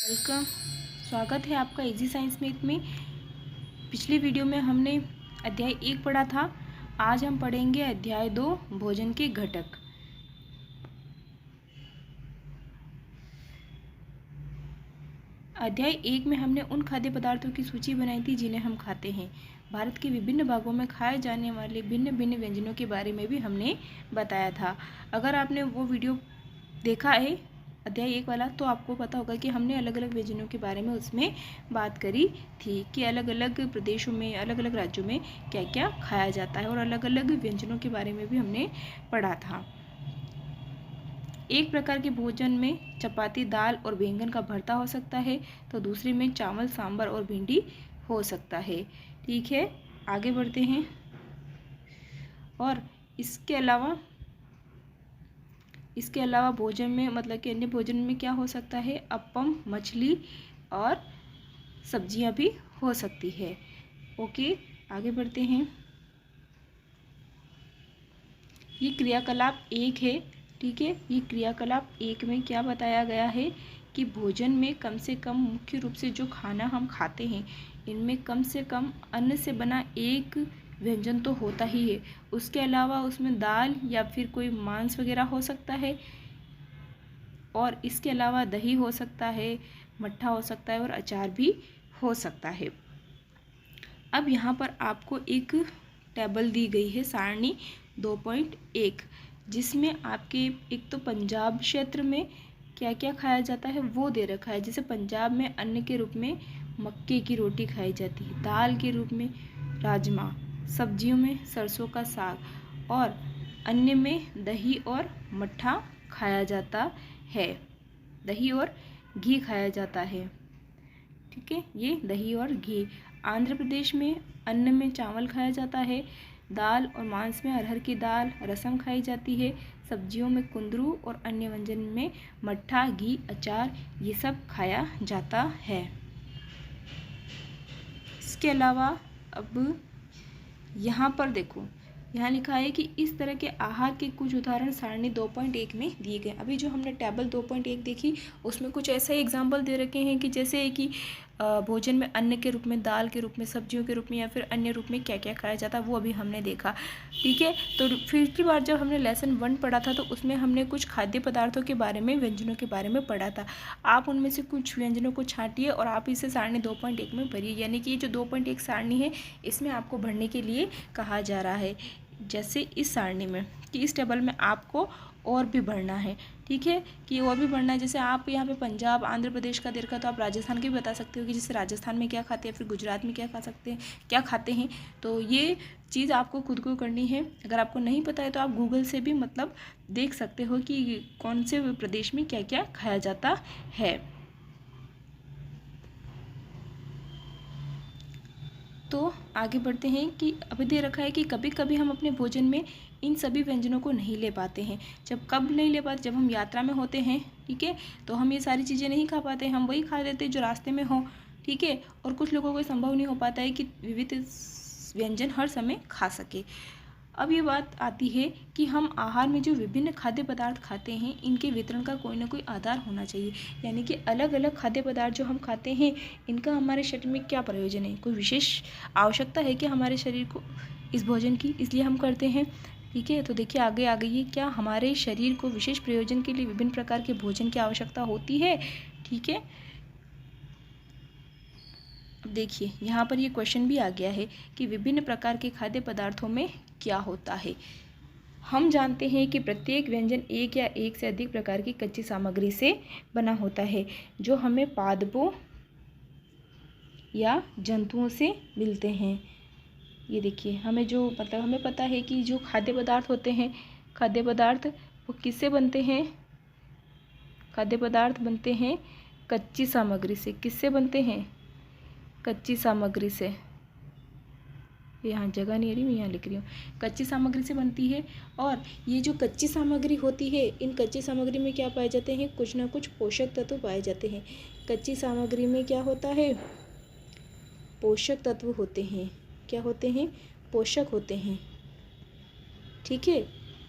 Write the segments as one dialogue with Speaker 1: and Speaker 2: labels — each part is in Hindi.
Speaker 1: वेलकम। स्वागत है आपका इजी साइंस मैथ में। पिछली वीडियो में हमने अध्याय 1 पढ़ा था। आज हम पढ़ेंगे अध्याय 2 भोजन के घटक। अध्याय 1 में हमने उन खाद्य पदार्थों की सूची बनाई थी जिन्हें हम खाते हैं। भारत के विभिन्न भागों में खाए जाने वाले भिन्न भिन्न व्यंजनों के बारे में भी हमने बताया था। अगर आपने वो वीडियो देखा है अध्याय 1 वाला, तो आपको पता होगा कि हमने अलग अलग व्यंजनों के बारे में उसमें बात करी थी कि अलग अलग प्रदेशों में, अलग अलग राज्यों में क्या क्या खाया जाता है, और अलग अलग व्यंजनों के बारे में भी हमने पढ़ा था। एक प्रकार के भोजन में चपाती, दाल और बैंगन का भरता हो सकता है, तो दूसरे में चावल, सांभर और भिंडी हो सकता है। ठीक है, आगे बढ़ते हैं। और इसके अलावा भोजन में, मतलब कि अन्य भोजन में क्या हो सकता है, अप्पम, मछली और सब्जियां भी हो सकती है। ओके, आगे बढ़ते हैं। ये क्रियाकलाप 1 है। ठीक है, ये क्रियाकलाप 1 में क्या बताया गया है कि भोजन में कम से कम, मुख्य रूप से जो खाना हम खाते हैं, इनमें कम से कम अन्न से बना एक व्यंजन तो होता ही है। उसके अलावा उसमें दाल या फिर कोई मांस वगैरह हो सकता है, और इसके अलावा दही हो सकता है, मट्ठा हो सकता है और अचार भी हो सकता है। अब यहाँ पर आपको एक टेबल दी गई है, सारणी 2.1, जिसमें आपके एक तो पंजाब क्षेत्र में क्या क्या खाया जाता है वो दे रखा है। जैसे पंजाब में अन्न के रूप में मक्के की रोटी खाई जाती है, दाल के रूप में राजमा, सब्जियों में सरसों का साग, और अन्य में दही और मट्ठा खाया जाता है, दही और घी खाया जाता है। ठीक है, ये दही और घी। आंध्र प्रदेश में अन्न में चावल खाया जाता है, दाल और मांस में अरहर की दाल, रसम खाई जाती है, सब्जियों में कुंदरू और अन्य व्यंजन में मट्ठा, घी, अचार, ये सब खाया जाता है। इसके अलावा अब यहाँ पर देखो, यहाँ लिखा है कि इस तरह के आहार के कुछ उदाहरण सारणी 2.1 में दिए गए। अभी जो हमने टेबल 2.1 देखी, उसमें कुछ ऐसे एग्जाम्पल दे रखे हैं कि जैसे कि भोजन में अन्न के रूप में, दाल के रूप में, सब्जियों के रूप में या फिर अन्य रूप में क्या क्या खाया जाता है, वो अभी हमने देखा। ठीक है, तो पिछली बार जब हमने लेसन 1 पढ़ा था, तो उसमें हमने कुछ खाद्य पदार्थों के बारे में, व्यंजनों के बारे में पढ़ा था। आप उनमें से कुछ व्यंजनों को छांटिए और आप इसे सारणी 2.1 में भरिए। यानी कि ये जो 2.1 सारणी है, इसमें आपको भरने के लिए कहा जा रहा है। जैसे इस सारणी में, कि इस टेबल में आपको और भी भरना है। ठीक है, कि और भी भरना है। जैसे आप यहाँ पे पंजाब, आंध्र प्रदेश का दे रखा, तो आप राजस्थान के भी बता सकते हो कि जैसे राजस्थान में क्या खाते हैं, फिर गुजरात में क्या खा सकते हैं, क्या खाते हैं। तो ये चीज़ आपको खुद को करनी है। अगर आपको नहीं पता है तो आप गूगल से भी मतलब देख सकते हो कि कौन से प्रदेश में क्या क्या खाया जाता है। तो आगे बढ़ते हैं कि अभी दे रखा है कि कभी कभी हम अपने भोजन में इन सभी व्यंजनों को नहीं ले पाते हैं। जब कब नहीं ले पाते, जब हम यात्रा में होते हैं, ठीक है, तो हम ये सारी चीज़ें नहीं खा पाते, हम वही खा लेते जो रास्ते में हो। ठीक है, और कुछ लोगों को संभव नहीं हो पाता है कि विविध व्यंजन हर समय खा सके। अब ये बात आती है कि हम आहार में जो विभिन्न खाद्य पदार्थ खाते हैं, इनके वितरण का कोई ना कोई आधार होना चाहिए। यानी कि अलग अलग खाद्य पदार्थ जो हम खाते हैं, इनका हमारे शरीर में क्या प्रयोजन है, कोई विशेष आवश्यकता है कि हमारे शरीर को इस भोजन की, इसलिए हम करते हैं। ठीक है, तो देखिए आगे आ गई है, क्या हमारे शरीर को विशेष प्रयोजन के लिए विभिन्न प्रकार के भोजन की आवश्यकता होती है। ठीक है, अब देखिए यहाँ पर ये क्वेश्चन भी आ गया है कि विभिन्न प्रकार के खाद्य पदार्थों में क्या होता है। हम जानते हैं कि प्रत्येक व्यंजन एक या एक से अधिक प्रकार की कच्ची सामग्री से बना होता है, जो हमें पादपों या जंतुओं से मिलते हैं। ये देखिए, हमें जो मतलब हमें पता है कि जो खाद्य पदार्थ होते हैं, खाद्य पदार्थ वो किससे बनते हैं, खाद्य पदार्थ बनते हैं कच्ची सामग्री से। किससे बनते हैं, कच्ची सामग्री से। यहाँ जगह नहीं आ रही, मैं यहाँ लिख रही हूँ, कच्ची सामग्री से बनती है। और ये जो कच्ची सामग्री होती है, इन कच्ची सामग्री में क्या पाए जाते हैं, कुछ ना कुछ पोषक तत्व पाए जाते हैं। कच्ची सामग्री में क्या होता है, पोषक तत्व होते हैं। क्या होते हैं, पोषक होते हैं। ठीक है,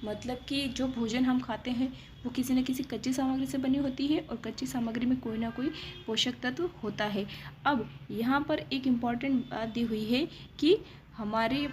Speaker 1: मतलब कि जो भोजन हम खाते हैं वो किसी न किसी कच्ची सामग्री से बनी होती है और कच्ची सामग्री में कोई ना कोई पोषक तत्व होता है। अब यहाँ पर एक इम्पॉर्टेंट बात दी हुई है कि हमारे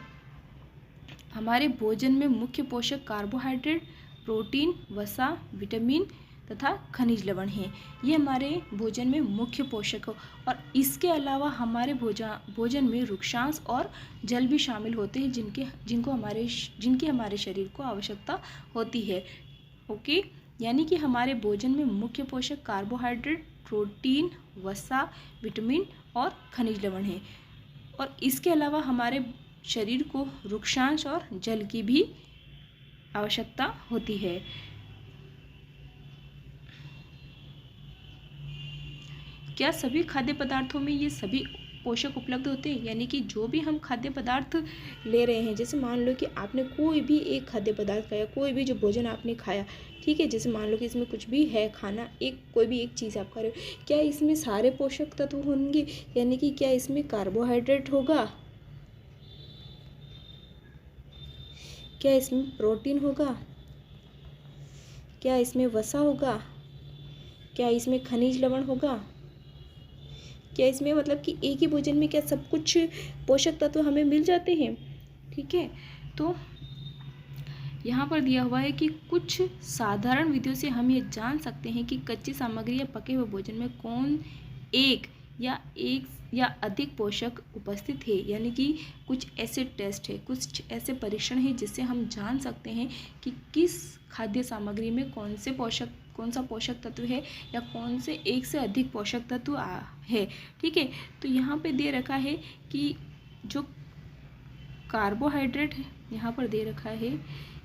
Speaker 1: हमारे भोजन में मुख्य पोषक कार्बोहाइड्रेट, प्रोटीन, वसा, विटामिन तथा खनिज लवण हैं। ये हमारे भोजन में मुख्य पोषक हो और इसके अलावा हमारे भोजन में रुक्षांश और जल भी शामिल होते हैं जिनकी हमारे शरीर को आवश्यकता होती है। ओके, यानी कि हमारे भोजन में मुख्य पोषक कार्बोहाइड्रेट, प्रोटीन, वसा, विटामिन और खनिज लवण हैं और इसके अलावा हमारे शरीर को रुक्षांश और जल की भी आवश्यकता होती है। क्या सभी खाद्य पदार्थों में ये सभी पोषक उपलब्ध होते हैं? यानी कि जो भी हम खाद्य पदार्थ ले रहे हैं, जैसे मान लो कि आपने कोई भी एक खाद्य पदार्थ खाया, कोई भी जो भोजन आपने खाया, ठीक है, जैसे मान लो कि इसमें कुछ भी है खाना, कोई भी एक चीज़ आप खा रहे हो, क्या इसमें सारे पोषक तत्व होंगे? यानी कि क्या इसमें कार्बोहाइड्रेट होगा, क्या इसमें प्रोटीन होगा, क्या इसमें वसा होगा, क्या इसमें खनिज लवण होगा, क्या इसमें मतलब कि एक ही भोजन में क्या सब कुछ पोषक तत्व हमें मिल जाते हैं? ठीक है, तो यहाँ पर दिया हुआ है कि कुछ साधारण विधियों से हम ये जान सकते हैं कि कच्ची सामग्री या पके हुए भोजन में कौन एक या अधिक पोषक उपस्थित है। यानी कि कुछ ऐसे टेस्ट है, कुछ ऐसे परीक्षण है जिससे हम जान सकते हैं कि किस खाद्य सामग्री में कौन सा पोषक तत्व है या कौन से एक से अधिक पोषक तत्व है। ठीक है, तो यहाँ पे दे रखा है कि जो कार्बोहाइड्रेट है, यहाँ पर दे रखा है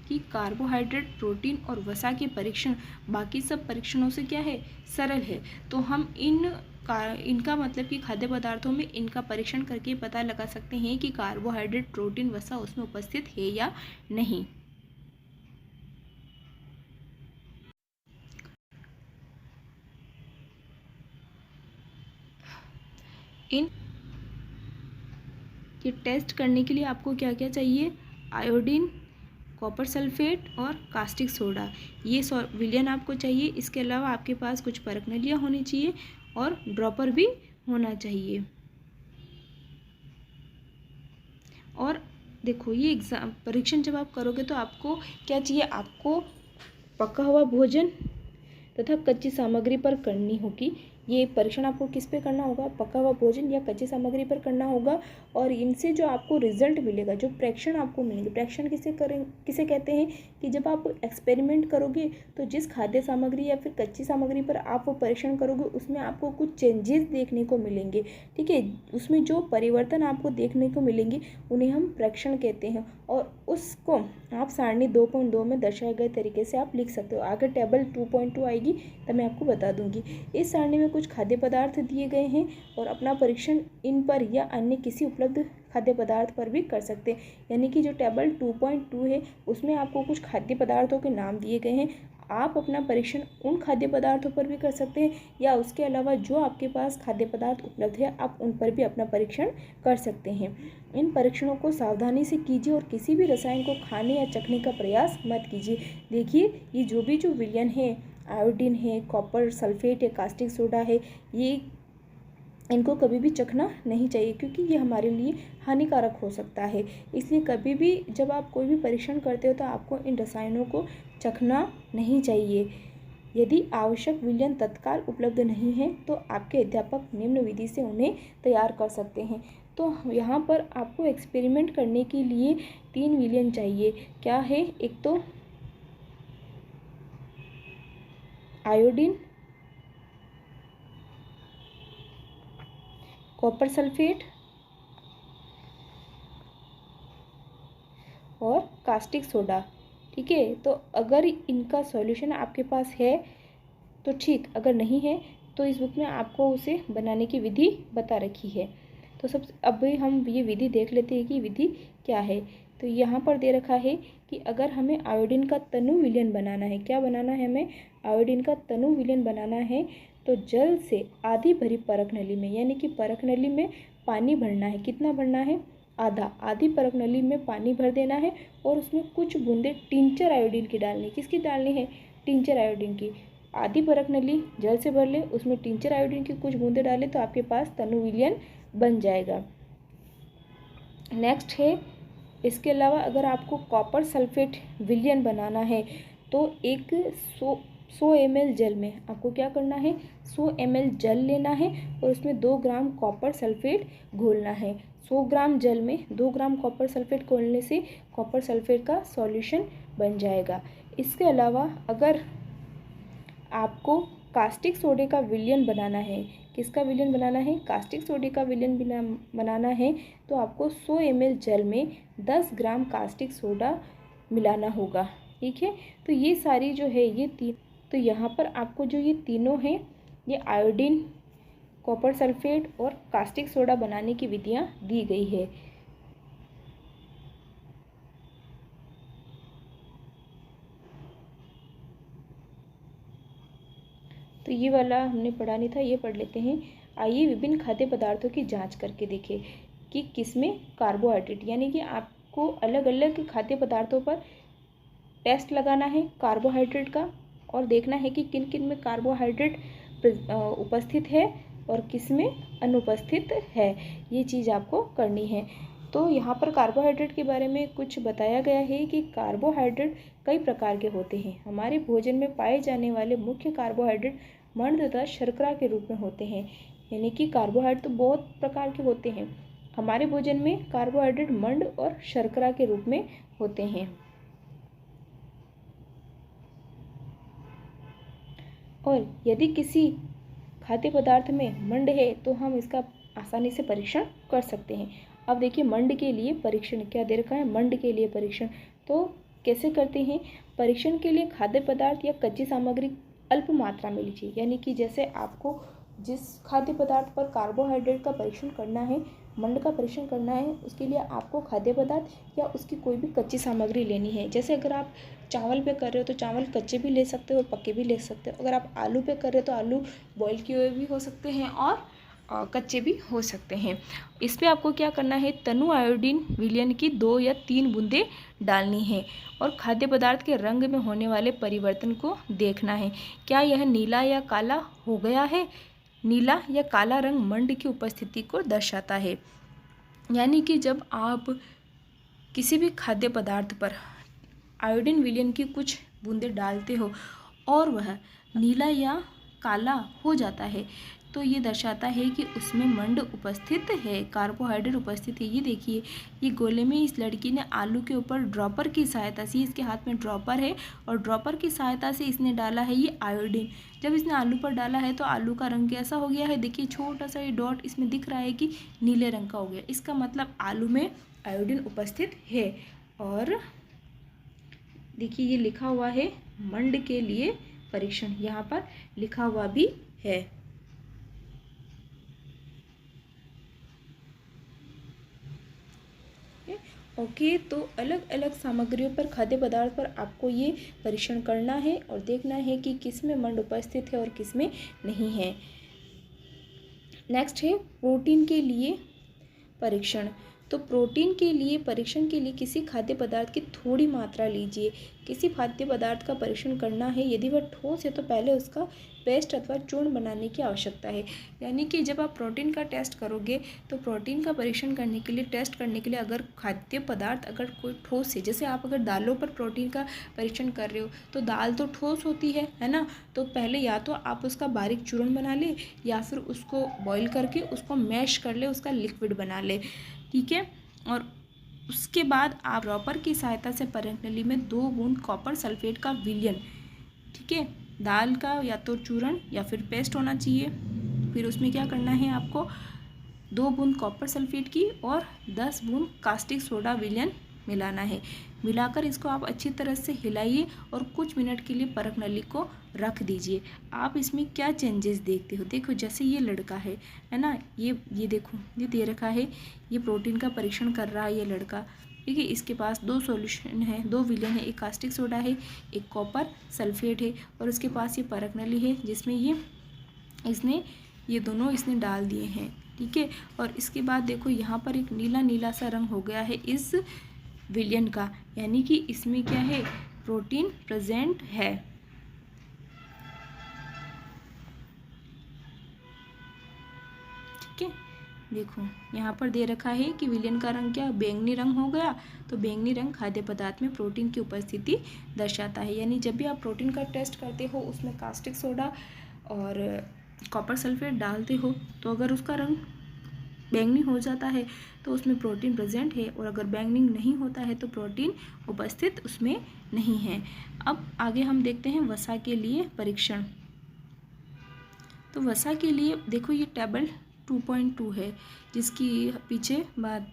Speaker 1: कि कार्बोहाइड्रेट, प्रोटीन और वसा के परीक्षण बाकी सब परीक्षणों से क्या है, सरल है। तो हम इनका मतलब कि खाद्य पदार्थों में इनका परीक्षण करके पता लगा सकते हैं कि कार्बोहाइड्रेट, प्रोटीन, वसा उसमें उपस्थित है या नहीं। इन ये टेस्ट करने के लिए आपको क्या क्या चाहिए? आयोडीन, कॉपर सल्फेट और कास्टिक सोडा, ये विलयन आपको चाहिए। इसके अलावा आपके पास कुछ परख नलियाँ होनी चाहिए और ड्रॉपर भी होना चाहिए। और देखो, ये परीक्षण जब आप करोगे तो आपको क्या चाहिए? आपको पका हुआ भोजन तथा कच्ची सामग्री पर करनी होगी। ये परीक्षण आपको किस पे करना होगा? पका हुआ भोजन या कच्ची सामग्री पर करना होगा। और इनसे जो आपको रिजल्ट मिलेगा, जो प्रेक्षण आपको मिलेंगे, प्रेक्षण किसे कहते हैं कि जब आप एक्सपेरिमेंट करोगे तो जिस खाद्य सामग्री या फिर कच्ची सामग्री पर आप वो परीक्षण करोगे उसमें आपको कुछ चेंजेस देखने को मिलेंगे। ठीक है, उसमें जो परिवर्तन आपको देखने को मिलेंगे उन्हें हम प्रेक्षण कहते हैं और उसको आप सारणी 2.2 में दर्शाए गए तरीके से आप लिख सकते हो। आगे टेबल 2.2 आएगी तब मैं आपको बता दूंगी। इस सारणी में कुछ खाद्य पदार्थ दिए गए हैं और अपना परीक्षण इन पर या अन्य किसी उपलब्ध खाद्य पदार्थ पर भी कर सकते हैं। यानी कि जो टेबल 2.2 है उसमें आपको कुछ खाद्य पदार्थों के नाम दिए गए हैं, आप अपना परीक्षण उन खाद्य पदार्थों पर भी कर सकते हैं या उसके अलावा जो आपके पास खाद्य पदार्थ उपलब्ध है आप उन पर भी अपना परीक्षण कर सकते हैं। इन परीक्षणों को सावधानी से कीजिए और किसी भी रसायन को खाने या चखने का प्रयास मत कीजिए। देखिए, ये जो विलयन है, आयोडीन है, कॉपर सल्फेट है, कास्टिक सोडा है, ये इनको कभी भी चखना नहीं चाहिए क्योंकि ये हमारे लिए हानिकारक हो सकता है। इसलिए कभी भी जब आप कोई भी परीक्षण करते हो तो आपको इन रसायनों को चखना नहीं चाहिए। यदि आवश्यक विलयन तत्काल उपलब्ध नहीं है तो आपके अध्यापक निम्न विधि से उन्हें तैयार कर सकते हैं। तो यहाँ पर आपको एक्सपेरिमेंट करने के लिए 3 विलयन चाहिए। क्या है? एक तो आयोडीन, कॉपर सल्फेट और कास्टिक सोडा। ठीक है, तो अगर इनका सॉल्यूशन आपके पास है तो ठीक, अगर नहीं है तो इस बुक में आपको उसे बनाने की विधि बता रखी है। तो अभी हम ये विधि देख लेते हैं कि विधि क्या है। तो यहाँ पर दे रखा है कि अगर हमें आयोडीन का तनु विलयन बनाना है, क्या बनाना है? हमें आयोडीन का तनु विलयन बनाना है तो जल से आधी भरी परख नली में, यानी कि परख नली में पानी भरना है। कितना भरना है? आधी परख नली में पानी भर देना है और उसमें कुछ बूंदे टिंचर आयोडीन की डालनी। किसकी डालनी है? टिंचर आयोडीन की। आधी परख नली जल से भर ले, उसमें टिंचर आयोडीन की कुछ बूंदे डालें तो आपके पास तनु विलयन बन जाएगा। नेक्स्ट है, इसके अलावा अगर आपको कॉपर सल्फेट विलयन बनाना है तो एक 100 ml जल में आपको क्या करना है, 100 ml जल लेना है और उसमें 2 ग्राम कॉपर सल्फेट घोलना है। 100 ग्राम जल में 2 ग्राम कॉपर सल्फेट घोलने से कॉपर सल्फेट का सॉल्यूशन बन जाएगा। इसके अलावा अगर आपको कास्टिक सोडे का विलयन बनाना है, किसका विलयन बनाना है? कास्टिक सोडे का विलयन बनाना है तो आपको 100 ml जल में 10 ग्राम कास्टिक सोडा मिलाना होगा। ठीक है, तो ये सारी जो है ये तीन, तो यहाँ पर आपको जो ये तीनों हैं, ये आयोडीन, कॉपर सल्फेट और कास्टिक सोडा बनाने की विधियाँ दी गई है। तो ये वाला हमने पढ़ा नहीं था, ये पढ़ लेते हैं। आइए विभिन्न खाद्य पदार्थों की जांच करके देखें कि किसमें कार्बोहाइड्रेट, यानी कि आपको अलग अलग खाद्य पदार्थों पर टेस्ट लगाना है कार्बोहाइड्रेट का और देखना है कि किन किन में कार्बोहाइड्रेट उपस्थित है और किस में अनुपस्थित है। ये चीज़ आपको करनी है। तो यहाँ पर कार्बोहाइड्रेट के बारे में कुछ बताया गया है कि कार्बोहाइड्रेट कई प्रकार के होते हैं। हमारे भोजन में पाए जाने वाले मुख्य कार्बोहाइड्रेट मंड तथा शर्करा के रूप में होते हैं। यानी कि कार्बोहाइड्रेट तो बहुत प्रकार के होते हैं, हमारे भोजन में कार्बोहाइड्रेट मंड और शर्करा के रूप में होते हैं। और यदि किसी खाद्य पदार्थ में मंड है तो हम इसका आसानी से परीक्षण कर सकते हैं। अब देखिए मंड के लिए परीक्षण क्या दे रखा है, मंड के लिए परीक्षण तो कैसे करते हैं। परीक्षण के लिए खाद्य पदार्थ या कच्ची सामग्री अल्प मात्रा में लीजिए, यानी कि जैसे आपको जिस खाद्य पदार्थ पर कार्बोहाइड्रेट का परीक्षण करना है, मंड का परीक्षण करना है, उसके लिए आपको खाद्य पदार्थ या उसकी कोई भी कच्ची सामग्री लेनी है। जैसे अगर आप चावल पे कर रहे हो तो चावल कच्चे भी ले सकते हो और पक्के भी ले सकते हो। अगर आप आलू पे कर रहे हो तो आलू बॉईल किए हुए भी हो सकते हैं और कच्चे भी हो सकते हैं। इस पर आपको क्या करना है, तनु आयोडीन विलयन की 2 या 3 बूंदें डालनी है और खाद्य पदार्थ के रंग में होने वाले परिवर्तन को देखना है। क्या यह नीला या काला हो गया है? नीला या काला रंग मंड की उपस्थिति को दर्शाता है। यानी कि जब आप किसी भी खाद्य पदार्थ पर आयोडीन विलयन की कुछ बूंदें डालते हो और वह नीला या काला हो जाता है तो ये दर्शाता है कि उसमें मंड उपस्थित है, कार्बोहाइड्रेट उपस्थित है। ये देखिए, ये गोले में इस लड़की ने आलू के ऊपर ड्रॉपर की सहायता से, इसके हाथ में ड्रॉपर है और ड्रॉपर की सहायता से इसने डाला है ये आयोडीन। जब इसने आलू पर डाला है तो आलू का रंग कैसा हो गया है, देखिए छोटा सा ये डॉट इसमें दिख रहा है कि नीले रंग का हो गया। इसका मतलब आलू में आयोडीन उपस्थित है। और देखिए ये लिखा हुआ है मंड के लिए परीक्षण, यहाँ पर लिखा हुआ भी है। ओके, तो अलग अलग सामग्रियों पर, खाद्य पदार्थ पर आपको ये परीक्षण करना है और देखना है कि किस में मंड उपस्थित है और किस में नहीं है। नेक्स्ट है प्रोटीन के लिए परीक्षण। तो प्रोटीन के लिए परीक्षण के लिए किसी खाद्य पदार्थ की थोड़ी मात्रा लीजिए। किसी खाद्य पदार्थ का परीक्षण करना है, यदि वह ठोस है तो पहले उसका पेस्ट अथवा चूर्ण बनाने की आवश्यकता है। यानी कि जब आप प्रोटीन का टेस्ट करोगे तो प्रोटीन का परीक्षण करने के लिए, टेस्ट करने के लिए अगर खाद्य पदार्थ अगर कोई ठोस है, जैसे आप अगर दालों पर प्रोटीन का परीक्षण कर रहे हो तो दाल तो ठोस होती है ना, तो पहले या तो आप उसका बारीक चूर्ण बना ले या फिर उसको बॉईल करके उसको मैश कर ले, उसका लिक्विड बना ले। ठीक है, और उसके बाद आप ड्रॉपर की सहायता से परख नली में 2 बूंद कॉपर सल्फेट का विलयन, ठीक है, दाल का या तो चूर्ण या फिर पेस्ट होना चाहिए। फिर उसमें क्या करना है, आपको 2 बूंद कॉपर सल्फेट की और 10 बूंद कास्टिक सोडा विलयन मिलाना है। मिलाकर इसको आप अच्छी तरह से हिलाइए और कुछ मिनट के लिए परख नली को रख दीजिए। आप इसमें क्या चेंजेस देखते हो, देखो जैसे ये लड़का है ना, ये देखो ये दे रखा है, ये प्रोटीन का परीक्षण कर रहा है ये लड़का। ठीक है, इसके पास 2 सॉल्यूशन है, 2 विलयन है, एक कास्टिक सोडा है, एक कॉपर सल्फेट है और उसके पास ये परख नली है जिसमें ये दोनों इसने डाल दिए हैं। ठीक है। और इसके बाद देखो यहाँ पर एक नीला नीला सा रंग हो गया है इस विलयन का, यानी कि इसमें क्या है, प्रोटीन प्रेजेंट है। ठीक है, देखो यहाँ पर दे रखा है कि विलयन का रंग क्या, बैंगनी रंग हो गया। तो बैंगनी रंग खाद्य पदार्थ में प्रोटीन की उपस्थिति दर्शाता है। यानी जब भी आप प्रोटीन का टेस्ट करते हो उसमें कास्टिक सोडा और कॉपर सल्फेट डालते हो, तो अगर उसका रंग बैंगनी हो जाता है तो उसमें प्रोटीन प्रेजेंट है, और अगर बैंगनी नहीं होता है तो प्रोटीन उपस्थित उसमें नहीं है। अब आगे हम देखते हैं वसा के लिए परीक्षण। तो वसा के लिए देखो ये टेबल 2.2 है, जिसकी पीछे बात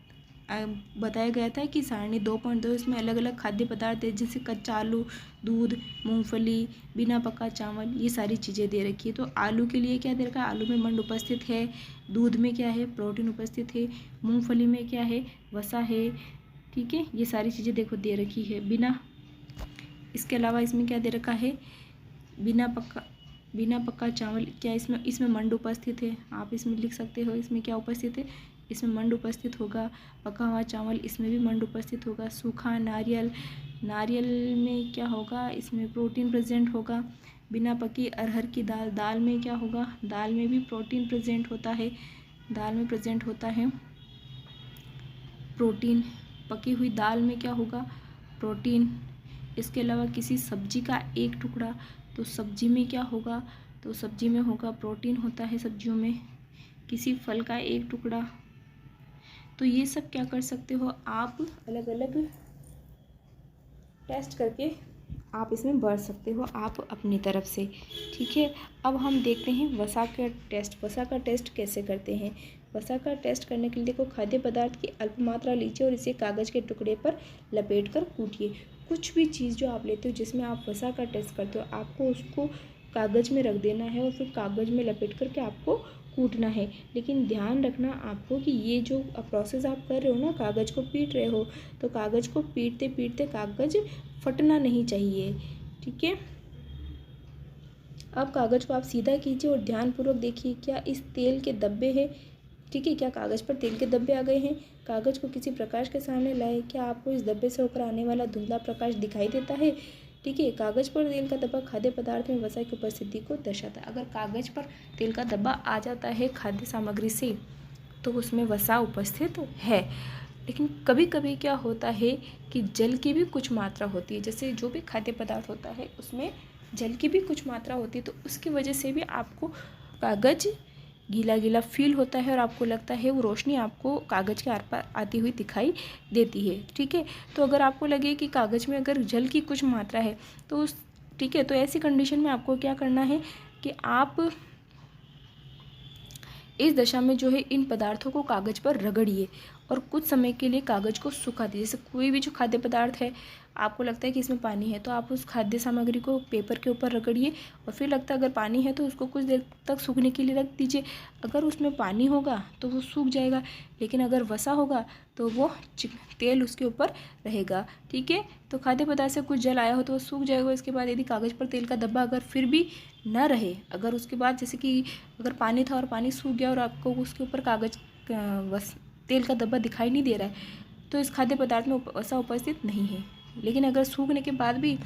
Speaker 1: बताया गया था कि सारणी 2.2 इसमें अलग अलग खाद्य पदार्थ है, जैसे कच्चा आलू, दूध, मूंगफली, बिना पका चावल, ये सारी चीज़ें दे रखी है। तो आलू के लिए क्या दे रखा है, आलू में मंड उपस्थित है, दूध में क्या है, प्रोटीन उपस्थित है, मूंगफली में क्या है, वसा है। ठीक है, ये सारी चीज़ें देखो दे रखी है। बिना, इसके अलावा इसमें क्या दे रखा है, बिना पका चावल, क्या इसमें मंड उपस्थित है, आप इसमें लिख सकते हो इसमें क्या उपस्थित है, इसमें मंड उपस्थित होगा। पका हुआ चावल, इसमें भी मंड उपस्थित होगा। सूखा नारियल, नारियल में क्या होगा, इसमें प्रोटीन प्रेजेंट होगा। बिना पकी अरहर की दाल, दाल में क्या होगा, दाल में भी प्रोटीन प्रेजेंट होता है, दाल में प्रेजेंट होता है प्रोटीन। पकी हुई दाल में क्या होगा, प्रोटीन। इसके अलावा किसी सब्जी का एक टुकड़ा, तो सब्जी में क्या होगा, तो सब्जी में होगा प्रोटीन होता है सब्जियों में। किसी फल का एक टुकड़ा, तो ये सब क्या कर सकते हो आप, अलग अलग टेस्ट करके आप इसमें बढ़ सकते हो आप अपनी तरफ से। ठीक है, अब हम देखते हैं वसा का टेस्ट। वसा का टेस्ट कैसे करते हैं। वसा का टेस्ट करने के लिए देखो, खाद्य पदार्थ की अल्प मात्रा लीजिए और इसे कागज़ के टुकड़े पर लपेट कर कूटिए। कुछ भी चीज़ जो आप लेते हो जिसमें आप वसा का टेस्ट करते हो, आपको उसको कागज़ में रख देना है और फिर कागज़ में लपेट करके आपको कूटना है। लेकिन ध्यान रखना आपको कि ये जो प्रोसेस आप कर रहे हो ना, कागज़ को पीट रहे हो, तो कागज़ को पीटते पीटते कागज़ फटना नहीं चाहिए। ठीक है, अब कागज़ को आप सीधा कीजिए और ध्यानपूर्वक देखिए क्या इस तेल के धब्बे हैं। ठीक है, क्या कागज़ पर तेल के धब्बे आ गए हैं। कागज़ को किसी प्रकाश के सामने लाए, क्या आपको इस धब्बे से होकर आने वाला धुंधला प्रकाश दिखाई देता है। ठीक है, कागज़ पर तेल का धब्बा खाद्य पदार्थ में वसा की उपस्थिति को दर्शाता है। अगर कागज़ पर तेल का धब्बा आ जाता है खाद्य सामग्री से, तो उसमें वसा उपस्थित है। लेकिन कभी कभी क्या होता है कि जल की भी कुछ मात्रा होती है, जैसे जो भी खाद्य पदार्थ होता है उसमें जल की भी कुछ मात्रा होती है, तो उसकी वजह से भी आपको कागज़ गीला गीला फील होता है और आपको लगता है वो रोशनी आपको कागज़ के आर पार आती हुई दिखाई देती है। ठीक है, तो अगर आपको लगे कि कागज़ में अगर जल की कुछ मात्रा है तो ठीक है, तो ऐसी कंडीशन में आपको क्या करना है कि आप इस दशा में जो है इन पदार्थों को कागज़ पर रगड़िए और कुछ समय के लिए कागज़ को सुखा दीजिए। जैसे कोई भी जो खाद्य पदार्थ है, आपको लगता है कि इसमें पानी है, तो आप उस खाद्य सामग्री को पेपर के ऊपर रगड़िए और फिर लगता है अगर पानी है तो उसको कुछ देर तक सूखने के लिए रख दीजिए। अगर उसमें पानी होगा तो वो सूख जाएगा, लेकिन अगर वसा होगा तो वो तेल उसके ऊपर रहेगा। ठीक है, तो खाद्य पदार्थ से कुछ जल आया हो तो वो सूख जाएगा। इसके बाद यदि कागज़ पर तेल का धब्बा अगर फिर भी न रहे, अगर उसके बाद जैसे कि अगर पानी था और पानी सूख गया और आपको उसके ऊपर कागज़ तेल का धब्बा दिखाई नहीं दे रहा है, तो इस खाद्य पदार्थ में वसा उपस्थित नहीं है। लेकिन अगर सूखने के बाद भी,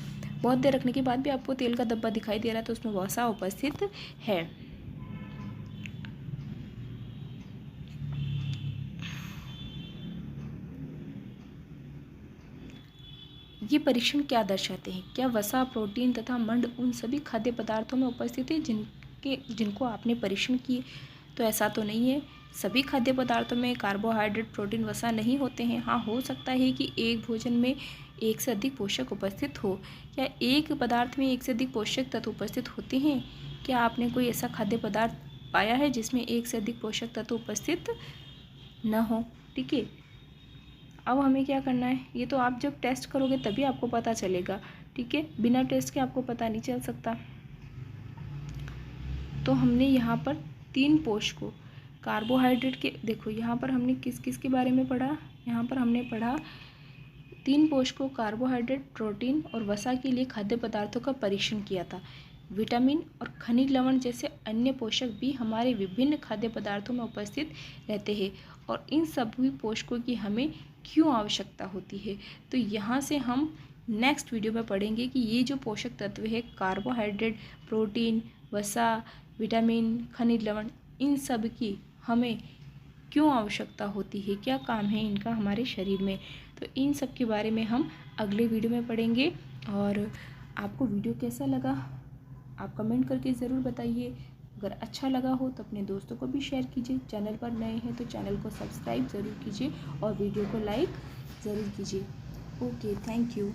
Speaker 1: बहुत देर रखने के बाद भी आपको तेल का धब्बा दिखाई दे रहा है, तो उसमें वसा उपस्थित है। ये परीक्षण क्या दर्शाते हैं, क्या वसा, प्रोटीन तथा मंड उन सभी खाद्य पदार्थों में उपस्थित है जिनको आपने परीक्षण किए। तो ऐसा तो नहीं है, सभी खाद्य पदार्थों में कार्बोहाइड्रेट, प्रोटीन, वसा नहीं होते हैं। हाँ, हो सकता है कि एक भोजन में एक से अधिक पोषक उपस्थित हो, या एक पदार्थ में एक से अधिक पोषक तत्व उपस्थित होते हैं। क्या आपने कोई ऐसा खाद्य पदार्थ पाया है जिसमें एक से अधिक पोषक तत्व उपस्थित न हो। ठीक है, अब हमें क्या करना है, ये तो आप जब टेस्ट करोगे तभी आपको पता चलेगा। ठीक है, बिना टेस्ट के आपको पता नहीं चल सकता। तो हमने यहाँ पर 3 पोषकों कार्बोहाइड्रेट के, देखो यहाँ पर हमने किस किस के बारे में पढ़ा, यहाँ पर हमने पढ़ा 3 पोषकों कार्बोहाइड्रेट, प्रोटीन और वसा के लिए खाद्य पदार्थों का परीक्षण किया था। विटामिन और खनिज लवण जैसे अन्य पोषक भी हमारे विभिन्न खाद्य पदार्थों में उपस्थित रहते हैं और इन सभी पोषकों की हमें क्यों आवश्यकता होती है। तो यहाँ से हम नेक्स्ट वीडियो में पढ़ेंगे कि ये जो पोषक तत्व है कार्बोहाइड्रेट, प्रोटीन, वसा, विटामिन, खनिज लवण, इन सब की हमें क्यों आवश्यकता होती है, क्या काम है इनका हमारे शरीर में। तो इन सब के बारे में हम अगले वीडियो में पढ़ेंगे। और आपको वीडियो कैसा लगा आप कमेंट करके ज़रूर बताइए। अगर अच्छा लगा हो तो अपने दोस्तों को भी शेयर कीजिए। चैनल पर नए हैं तो चैनल को सब्सक्राइब ज़रूर कीजिए और वीडियो को लाइक ज़रूर कीजिए। Okay, thank you.